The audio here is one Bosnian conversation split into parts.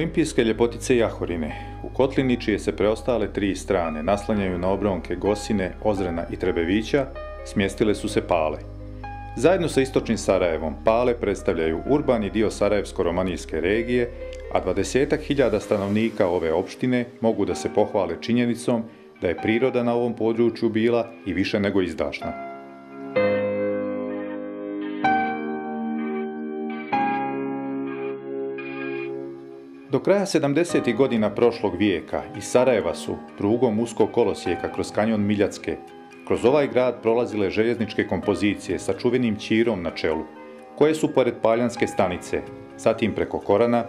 Olimpijske ljepotice Jahorine, u kotlini čije se preostale tri strane naslanjaju na obronke Gosine, Ozrena i Trebevića, smjestile su se Pale. Zajedno sa istočnim Sarajevom, Pale predstavljaju urbani dio Sarajevsko-romanijske regije, a 20.000 stanovnika ove opštine mogu da se pohvale činjenicom da je priroda na ovom području bila i više nego izdašna. Do kraja 70. godina prošlog vijeka iz Sarajeva su, prugom uskog kolosijeka kroz kanjon Miljacke, kroz ovaj grad prolazile željezničke kompozicije sa čuvenim Ćirom na čelu, koje su pored Paljanske stanice, zatim preko Korana,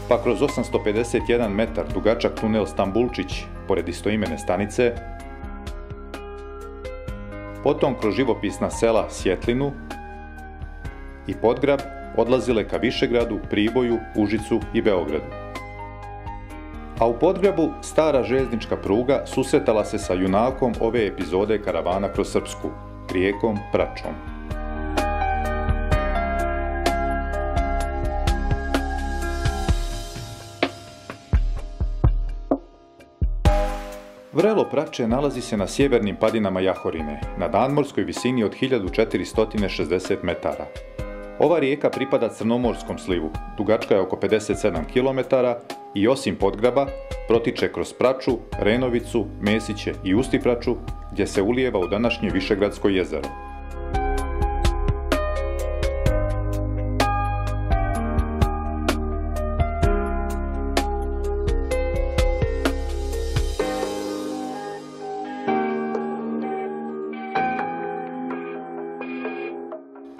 pa kroz 851 metar dugačak tunel Stambulčić, pored istoimene stanice, potom kroz živopisna sela Sjetlinu i Podgrab odlazile ka Višegradu, Priboju, Užicu i Beogradu. A u Podgrabu stara željeznička pruga susretala se sa junakom ove epizode karavana kroz Srpsku, rijekom Pračom. Vrelo Prače nalazi se na sjevernim padinama Jahorine, na nadmorskoj visini od 1460 metara. Ova rijeka pripada Crnomorskom slivu, dugačka je oko 57 km i osim Podgraba protiče kroz Praču, Renovicu, Mesiće i Ustipraču, gdje se ulijeva u današnje Višegradsko jezero.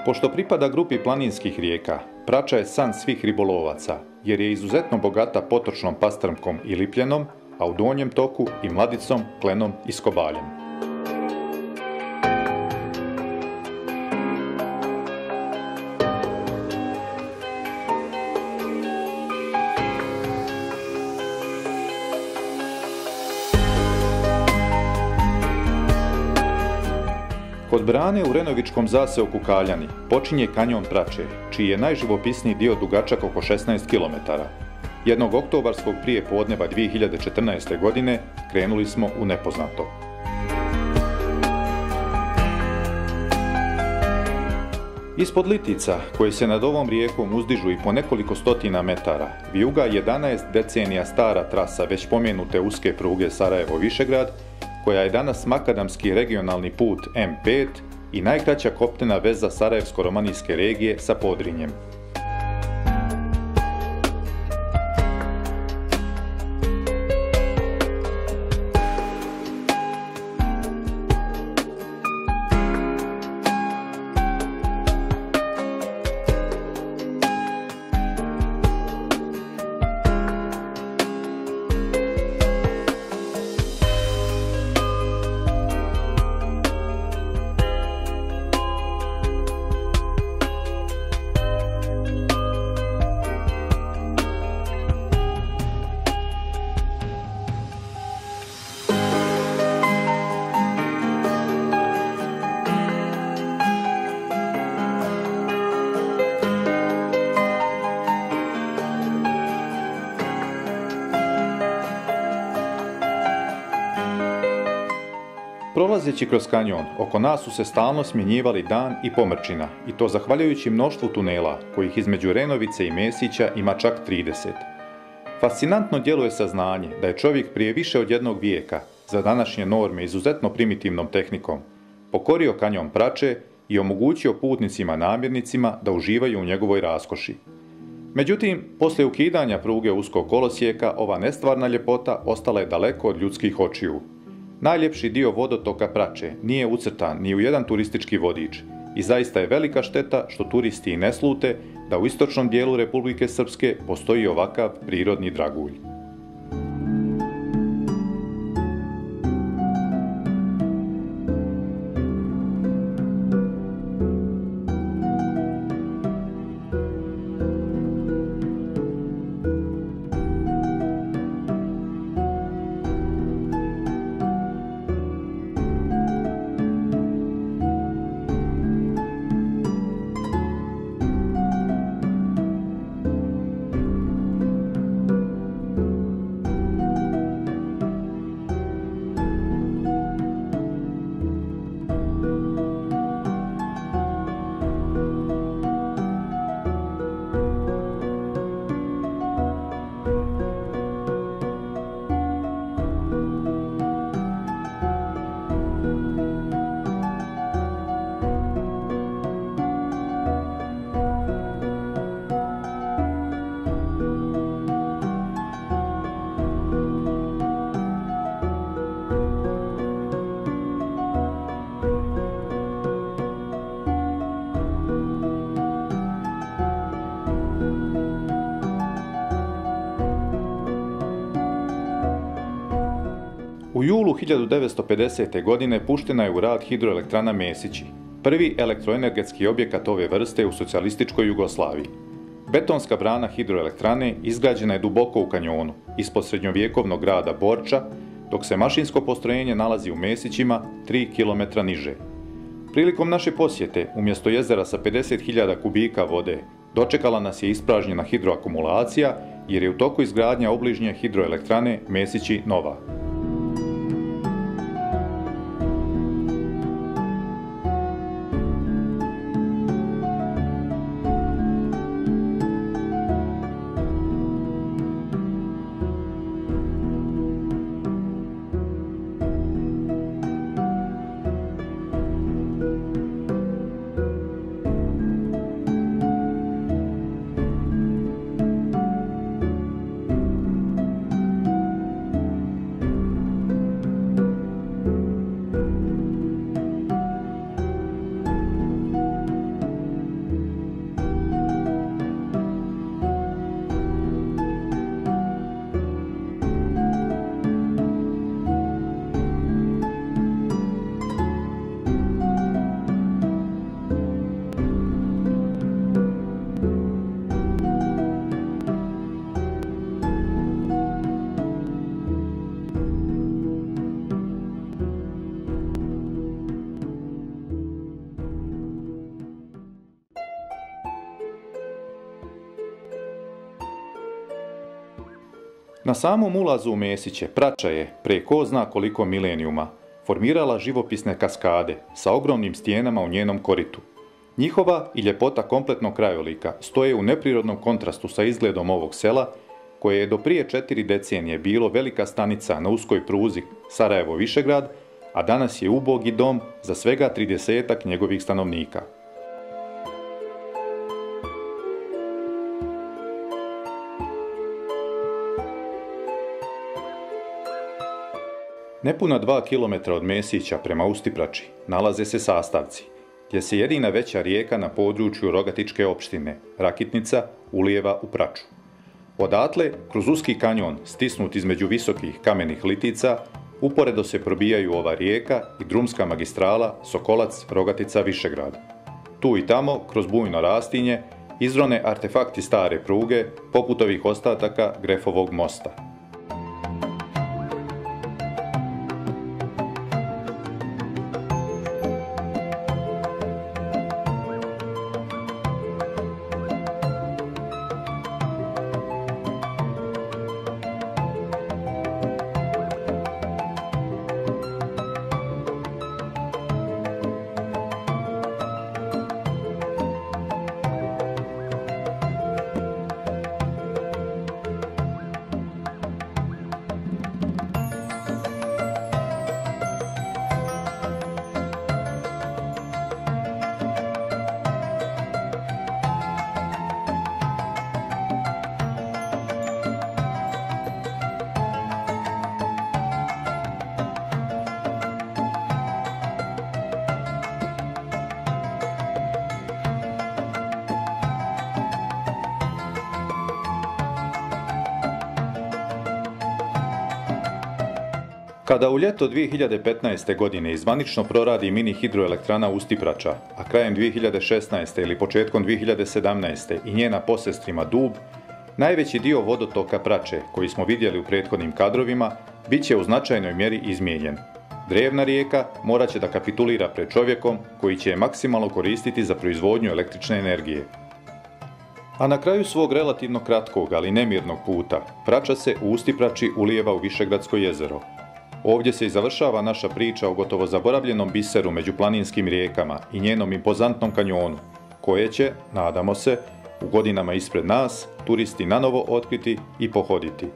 Pošto pripada grupi planinskih rijeka, Prača je san svih ribolovaca, jer je izuzetno bogata potočnom pastrmkom i lipljenom, a u donjem toku i mladicom, klenom i skobaljem. Kod brane u Renovičkom zaseoku Kaljani počinje kanjon Prače, čiji je najživopisniji dio dugačak oko 16 km. Jednog oktobarskog prije podneva 2014. godine krenuli smo u nepoznato. Ispod litica, koji se nad ovom rijekom uzdižu i po nekoliko stotina metara, vijuga 11 decenija stara trasa već pomenute uske pruge Sarajevo-Višegrad, koja je danas makadamski regionalni put M5 i najkraća kopnena veza Sarajevsko-romanijske regije sa Podrinjem. Prolazeći kroz kanjon, oko nas su se stalno smjenjivali dan i pomrčina, i to zahvaljujući mnoštvu tunela, kojih između Renovice i Mesića ima čak 30. Fascinantno djeluje saznanje da je čovjek prije više od jednog vijeka, za današnje norme izuzetno primitivnom tehnikom, pokorio kanjon Prače i omogućio putnicima namirnicima da uživaju u njegovoj raskoši. Međutim, poslije ukidanja pruge uskog kolosijeka, ova nestvarna ljepota ostala je daleko od ljudskih očiju. Najljepši dio vodotoka Prače nije ucrtan ni u jedan turistički vodič i zaista je velika šteta što turisti i ne slute da u istočnom dijelu Republike Srpske postoji ovakav prirodni dragulj. U julu 1950. godine puštena je u rad hidroelektrana Mesići, prvi elektroenergetski objekat ove vrste u socijalističkoj Jugoslaviji. Betonska brana hidroelektrane izgrađena je duboko u kanjonu, ispod srednjovjekovnog grada Borča, dok se mašinsko postrojenje nalazi u Mesićima 3 km niže. Prilikom naše posjete, umjesto jezera sa 50.000 kubika vode, dočekala nas je ispražnjena hidroakumulacija jer je u toku izgradnja obližnje hidroelektrane Mesići Nova. Na samom ulazu u Mesiće prača je, pre ko zna koliko milenijuma, formirala živopisne kaskade sa ogromnim stijenama u njenom koritu. Njihova i ljepota kompletnog krajolika stoje u neprirodnom kontrastu sa izgledom ovog sela, koje je do prije 4 decenije bilo velika stanica na uskoj pruzi Sarajevo-Višegrad, a danas je ubogi dom za svega 30-ak njegovih stanovnika. Nepuna 2 km od Mesića prema Ustiprači nalaze se Sastavci, gdje se jedina veća rijeka na području Rogatičke opštine, Rakitnica, ulijeva u Praču. Odatle, kroz uski kanjon, stisnut između visokih kamenih litica, uporedo se probijaju ova rijeka i drumska magistrala Sokolac-Rogatica-Višegrad. Tu i tamo, kroz bujno rastinje, izrone artefakti stare pruge, poput ovih ostataka Grefovog mosta. Kada u ljeto 2015. godine izvanično proradi mini hidroelektrana Ustiprača, a krajem 2016. ili početkom 2017. i njena posestrima Dub, najveći dio vodotoka Prače, koji smo vidjeli u prethodnim kadrovima, bit će u značajnoj mjeri izmijenjen. Drevna rijeka morat će da kapitulira pred čovjekom koji će je maksimalno koristiti za proizvodnju električne energije. A na kraju svog relativno kratkog, ali nemirnog puta, Prača se u Ustiprači ulijeva u Višegradsko jezero. Ovdje se i završava naša priča o gotovo zaboravljenom biseru među planinskim rijekama i njenom impozantnom kanjonu, koje će, nadamo se, u godinama ispred nas, turisti nanovo otkriti i pohoditi.